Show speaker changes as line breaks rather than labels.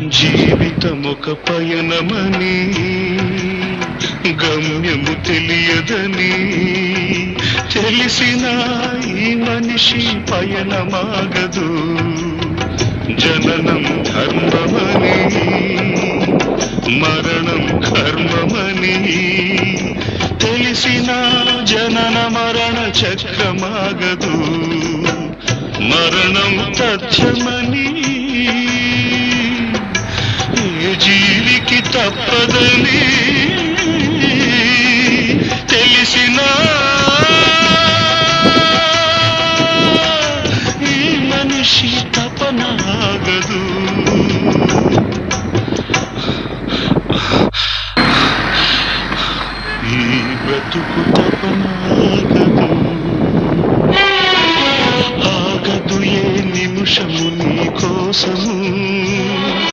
జీవితమొక పయనమని గమ్యము తెలియదని తెలిసిన ఈ మనిషి పయనమాగదు. జననం ధర్మమని మరణం కర్మమని తెలిసిన జనన మరణ చక్రమాగదు. మరణం తథ్యమని ఏ జీవికి తప్పదని తెలిసిన ఈ మనిషి తపనాగదు. ఈ బ్రతుకు